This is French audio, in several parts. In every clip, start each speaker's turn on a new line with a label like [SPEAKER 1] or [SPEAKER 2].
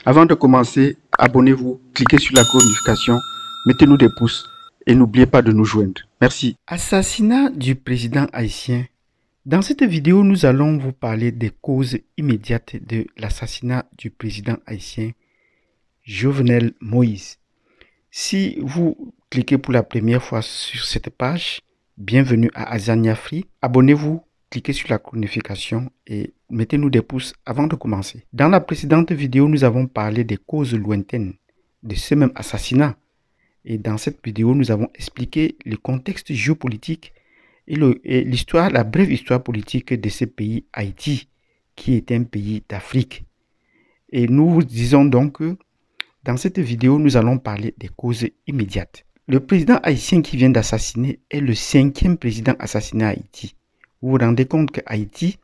[SPEAKER 1] Avant de commencer, abonnez-vous, cliquez sur la notification, mettez-nous des pouces et n'oubliez pas de nous joindre. Merci. Assassinat du président haïtien. Dans cette vidéo, nous allons vous parler des causes immédiates de l'assassinat du président haïtien Jovenel Moïse. Si vous cliquez pour la première fois sur cette page, bienvenue à Azania Free. Abonnez-vous, cliquez sur la notification et mettez-nous des pouces avant de commencer. Dans la précédente vidéo, nous avons parlé des causes lointaines de ce même assassinat. Et dans cette vidéo, nous avons expliqué le contexte géopolitique et l'histoire, la brève histoire politique de ce pays, Haïti, qui est un pays d'Afrique. Et nous vous disons donc que dans cette vidéo, nous allons parler des causes immédiates. Le président haïtien qui vient d'assassiner est le 5e président assassiné à Haïti. Vous vous rendez compte que Haïti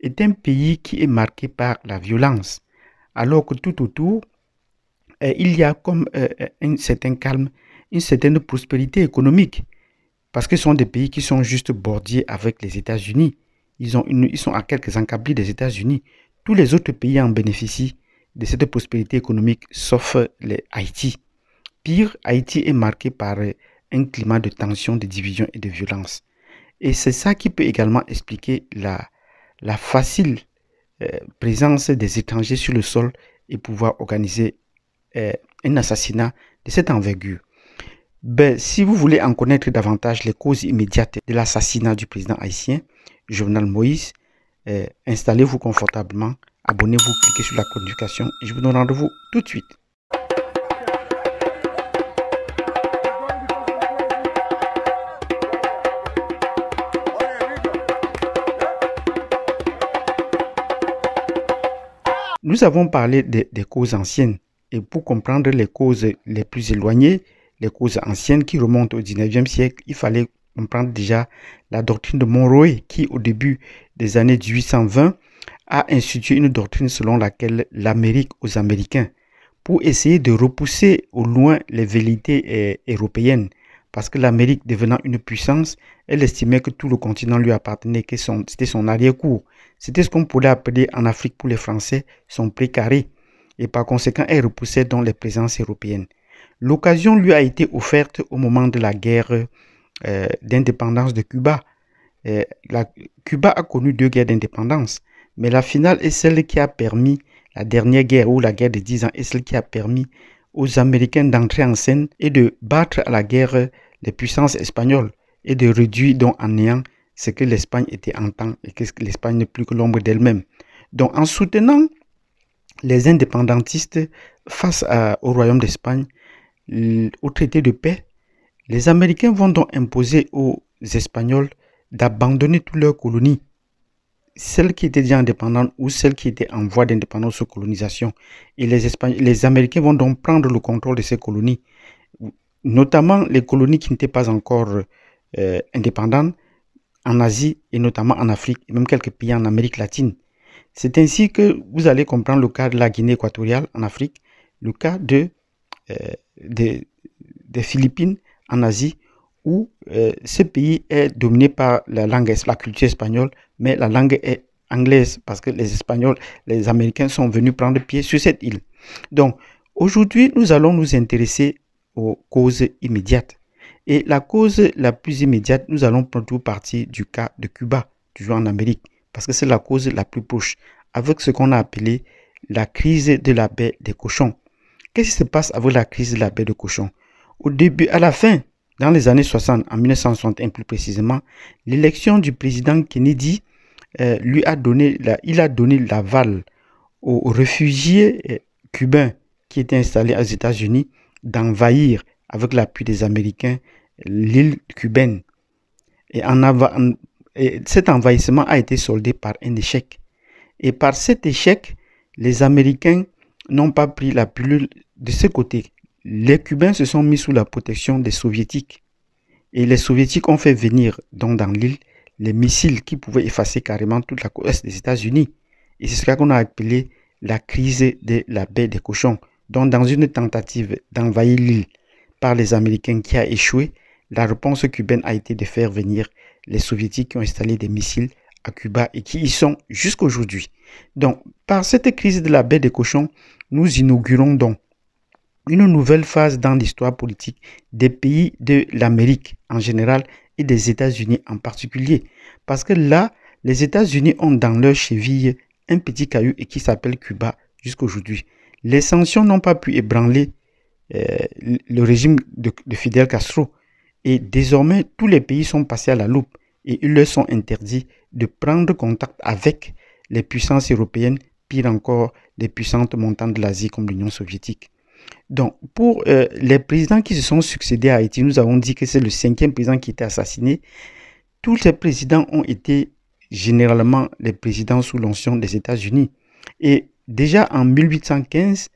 [SPEAKER 1] est un pays qui est marqué par la violence, alors que tout autour, il y a comme un certain calme, une certaine prospérité économique. Parce que ce sont des pays qui sont juste bordés avec les États-Unis. Ils sont à quelques encablures des États-Unis. Tous les autres pays en bénéficient de cette prospérité économique, sauf Haïti. Pire, Haïti est marqué par un climat de tension, de division et de violence. Et c'est ça qui peut également expliquer la facile présence des étrangers sur le sol et pouvoir organiser un assassinat de cette envergure. Si vous voulez en connaître davantage les causes immédiates de l'assassinat du président haïtien, Jovenel Moïse, installez-vous confortablement, abonnez-vous, cliquez sur la notification et je vous donne rendez-vous tout de suite. Nous avons parlé des causes anciennes et pour comprendre les causes les plus éloignées, les causes anciennes qui remontent au 19e siècle, il fallait comprendre déjà la doctrine de Monroe qui, au début des années 1820, a institué une doctrine selon laquelle l'Amérique aux Américains, pour essayer de repousser au loin les velléités européennes. Parce que l'Amérique devenant une puissance, elle estimait que tout le continent lui appartenait, que c'était son arrière-cour. C'était ce qu'on pourrait appeler en Afrique pour les Français son précaré. Et par conséquent, elle repoussait donc les présences européennes. L'occasion lui a été offerte au moment de la guerre d'indépendance de Cuba. Cuba a connu 2 guerres d'indépendance, mais la finale est celle qui a permis, la dernière guerre ou la guerre de 10 ans, est celle qui a permis aux Américains d'entrer en scène et de battre à la guerre les puissances espagnoles et de réduire donc en néant ce que l'Espagne était en temps et que l'Espagne n'est plus que l'ombre d'elle-même. Donc en soutenant les indépendantistes face au royaume d'Espagne, au traité de paix, les Américains vont donc imposer aux Espagnols d'abandonner toutes leurs colonies, celles qui étaient déjà indépendantes ou celles qui étaient en voie d'indépendance ou colonisation. Et les Américains vont donc prendre le contrôle de ces colonies, notamment les colonies qui n'étaient pas encore indépendantes en Asie et notamment en Afrique et même quelques pays en Amérique latine. C'est ainsi que vous allez comprendre le cas de la Guinée équatoriale en Afrique, le cas des Philippines en Asie, où ce pays est dominé par la culture espagnole, mais la langue est anglaise parce que les Espagnols, les Américains sont venus prendre pied sur cette île. Donc, aujourd'hui, nous allons nous intéresser aux causes immédiates. Et la cause la plus immédiate, nous allons plutôt partir du cas de Cuba, toujours en Amérique, parce que c'est la cause la plus proche, avec ce qu'on a appelé la crise de la baie des cochons. Qu'est-ce qui se passe avec la crise de la baie des cochons? Au début, à la fin, dans les années 60, en 1961 plus précisément, l'élection du président Kennedy il a donné l'aval aux réfugiés cubains qui étaient installés aux États-Unis d'envahir, avec l'appui des Américains, l'île cubaine. Et cet envahissement a été soldé par un échec. Et par cet échec, les Américains n'ont pas pris la pilule de ce côté. Les Cubains se sont mis sous la protection des Soviétiques. Et les Soviétiques ont fait venir donc dans l'île les missiles qui pouvaient effacer carrément toute la côte est des États-Unis. Et c'est ce qu'on a appelé la crise de la baie des cochons. Donc dans une tentative d'envahir l'île par les Américains qui a échoué, la réponse cubaine a été de faire venir les Soviétiques qui ont installé des missiles à Cuba et qui y sont jusqu'aujourd'hui. Donc, par cette crise de la baie des cochons, nous inaugurons donc une nouvelle phase dans l'histoire politique des pays de l'Amérique en général et des États-Unis en particulier. Parce que là, les États-Unis ont dans leur cheville un petit caillou et qui s'appelle Cuba jusqu'à aujourd'hui. Les sanctions n'ont pas pu ébranler le régime de Fidel Castro. Et désormais, tous les pays sont passés à la loupe et ils leur sont interdits de prendre contact avec les puissances européennes, pire encore, les puissantes montantes de l'Asie comme l'Union soviétique. Donc, pour les présidents qui se sont succédés à Haïti, nous avons dit que c'est le 5e président qui était assassiné. Tous ces présidents ont été généralement les présidents sous l'onction des États-Unis. Et déjà en 1815,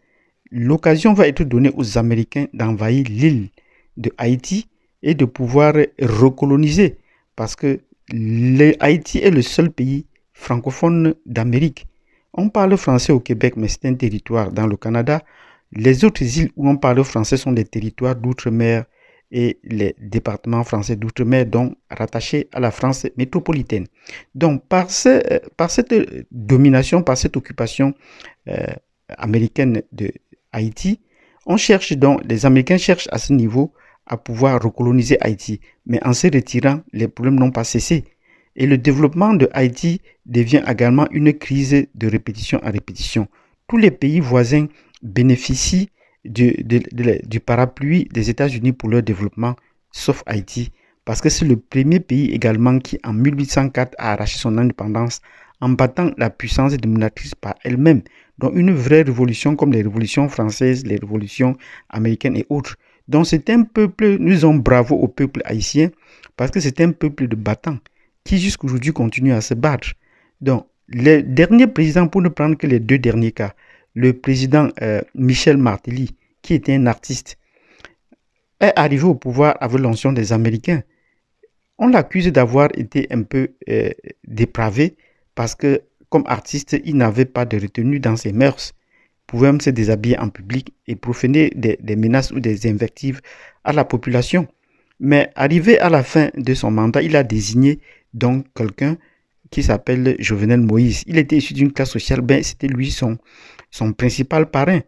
[SPEAKER 1] l'occasion va être donnée aux Américains d'envahir l'île de Haïti et de pouvoir recoloniser. Parce que Haïti est le seul pays francophone d'Amérique. On parle français au Québec, mais c'est un territoire dans le Canada. Les autres îles où on parle français sont des territoires d'outre-mer et les départements français d'outre-mer, donc rattachés à la France métropolitaine. Donc, par cette domination, par cette occupation américaine de Haïti, les Américains cherchent à ce niveau à pouvoir recoloniser Haïti. Mais en se retirant, les problèmes n'ont pas cessé. Et le développement de Haïti devient également une crise de répétition en répétition. Tous les pays voisins bénéficient du parapluie des États-Unis pour leur développement, sauf Haïti, parce que c'est le premier pays également qui, en 1804, a arraché son indépendance en battant la puissance dominatrice par elle-même. Donc une vraie révolution comme les révolutions françaises, les révolutions américaines et autres. Donc c'est un peuple, nous disons bravo au peuple haïtien, parce que c'est un peuple de battants qui jusqu'aujourd'hui continue à se battre. Donc les derniers présidents, pour ne prendre que les deux derniers cas, le président Michel Martelly, qui était un artiste, est arrivé au pouvoir avec l'onction des Américains. On l'accuse d'avoir été un peu dépravé parce que, comme artiste, il n'avait pas de retenue dans ses mœurs. Il pouvait même se déshabiller en public et proférer des menaces ou des invectives à la population. Mais arrivé à la fin de son mandat, il a désigné donc quelqu'un qui s'appelle Jovenel Moïse. Il était issu d'une classe sociale, c'était lui son principal parrain.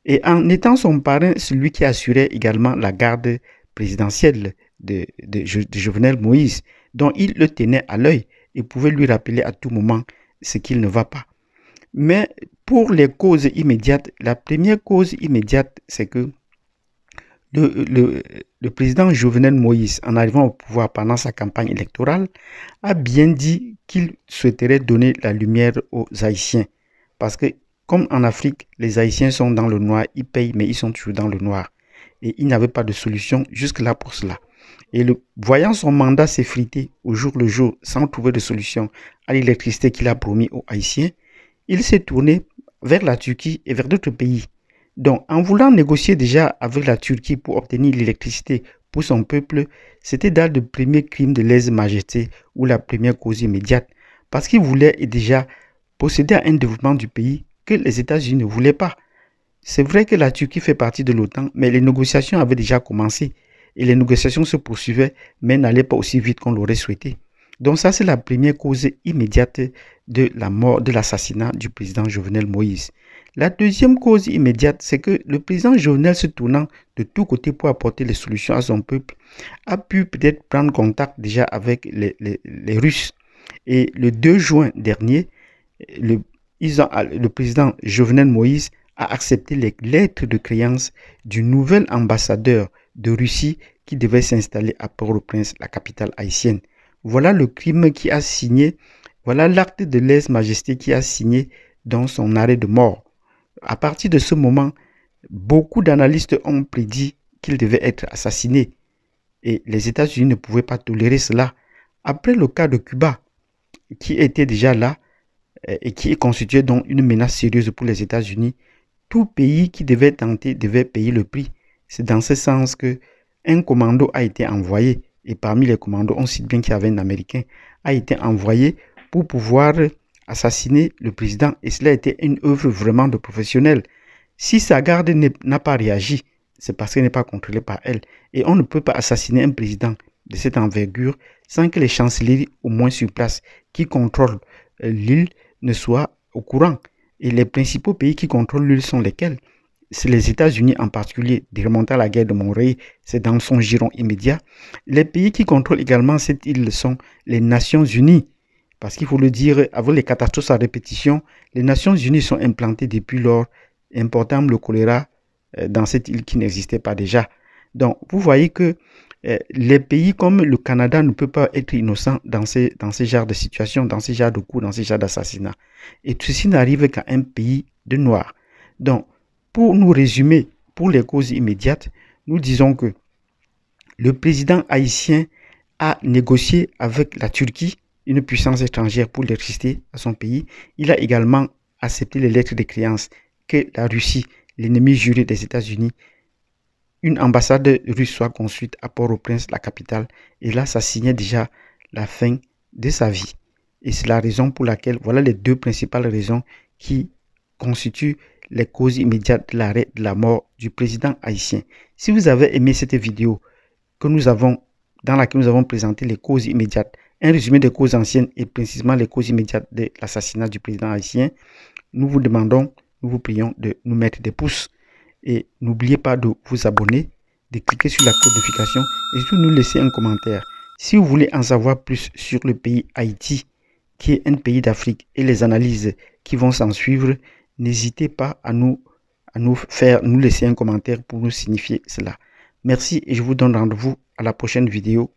[SPEAKER 1] Et en étant son parrain, celui qui assurait également la garde présidentielle de Jovenel Moïse, dont il le tenait à l'œil et pouvait lui rappeler à tout moment ce qu'il ne va pas. Mais pour les causes immédiates, la première cause immédiate, c'est que le président Jovenel Moïse, en arrivant au pouvoir pendant sa campagne électorale, a bien dit qu'il souhaiterait donner la lumière aux Haïtiens. Parce que, comme en Afrique, les Haïtiens sont dans le noir, ils payent, mais ils sont toujours dans le noir. Et il n'avait pas de solution jusque-là pour cela. Et voyant son mandat s'effriter au jour le jour, sans trouver de solution à l'électricité qu'il a promis aux Haïtiens, il s'est tourné vers la Turquie et vers d'autres pays. Donc, en voulant négocier déjà avec la Turquie pour obtenir l'électricité pour son peuple, c'était dans le premier crime de lèse-majesté ou la première cause immédiate, parce qu'il voulait déjà posséder à un développement du pays que les États-Unis ne voulaient pas. C'est vrai que la Turquie fait partie de l'OTAN, mais les négociations avaient déjà commencé et les négociations se poursuivaient, mais n'allaient pas aussi vite qu'on l'aurait souhaité. Donc ça, c'est la première cause immédiate de la mort, de l'assassinat du président Jovenel Moïse. La deuxième cause immédiate, c'est que le président Jovenel, se tournant de tous côtés pour apporter les solutions à son peuple, a pu peut-être prendre contact déjà avec les Russes. Et le 2 juin dernier, le président Jovenel Moïse a accepté les lettres de créance du nouvel ambassadeur de Russie qui devait s'installer à Port-au-Prince, la capitale haïtienne. Voilà le crime qui a signé, voilà l'acte de lèse-majesté qui a signé dans son arrêt de mort. À partir de ce moment, beaucoup d'analystes ont prédit qu'il devait être assassiné. Et les États-Unis ne pouvaient pas tolérer cela. Après le cas de Cuba, qui était déjà là et qui constituait donc une menace sérieuse pour les États-Unis, tout pays qui devait tenter devait payer le prix. C'est dans ce sens que un commando a été envoyé, et parmi les commandos, on cite bien qu'il y avait un Américain, a été envoyé pour pouvoir assassiner le président. Et cela a été une œuvre vraiment de professionnel. Si sa garde n'a pas réagi, c'est parce qu'elle n'est pas contrôlée par elle. Et on ne peut pas assassiner un président de cette envergure sans que les chancelleries, au moins sur place, qui contrôlent l'île, ne soient au courant. Et les principaux pays qui contrôlent l'île sont lesquels? C'est les États-Unis en particulier. De remonter à la guerre de Monterrey, c'est dans son giron immédiat. Les pays qui contrôlent également cette île sont les Nations Unies. Parce qu'il faut le dire, avec les catastrophes à répétition, les Nations Unies sont implantées depuis lors, important le choléra dans cette île qui n'existait pas déjà. Donc, vous voyez que les pays comme le Canada ne peuvent pas être innocents dans ces genres de situations, dans ces genres de coups, dans ces genres d'assassinats. Et ceci n'arrive qu'à un pays de noirs. Donc, pour nous résumer, pour les causes immédiates, nous disons que le président haïtien a négocié avec la Turquie, une puissance étrangère, pour l'électricité à son pays. Il a également accepté les lettres de créance que la Russie, l'ennemi juré des États-Unis, une ambassade russe soit construite à Port-au-Prince, la capitale. Et là, ça signait déjà la fin de sa vie. Et c'est la raison pour laquelle, voilà les deux principales raisons qui constituent les causes immédiates de l'arrêt de la mort du président haïtien. Si vous avez aimé cette vidéo dans laquelle nous avons présenté les causes immédiates, un résumé des causes anciennes et précisément les causes immédiates de l'assassinat du président haïtien, nous vous demandons, nous vous prions de nous mettre des pouces. Et n'oubliez pas de vous abonner, de cliquer sur la cloche de notification et surtout nous laisser un commentaire. Si vous voulez en savoir plus sur le pays Haïti, qui est un pays d'Afrique, et les analyses qui vont s'en suivre, n'hésitez pas à nous laisser un commentaire pour nous signifier cela. Merci et je vous donne rendez-vous à la prochaine vidéo.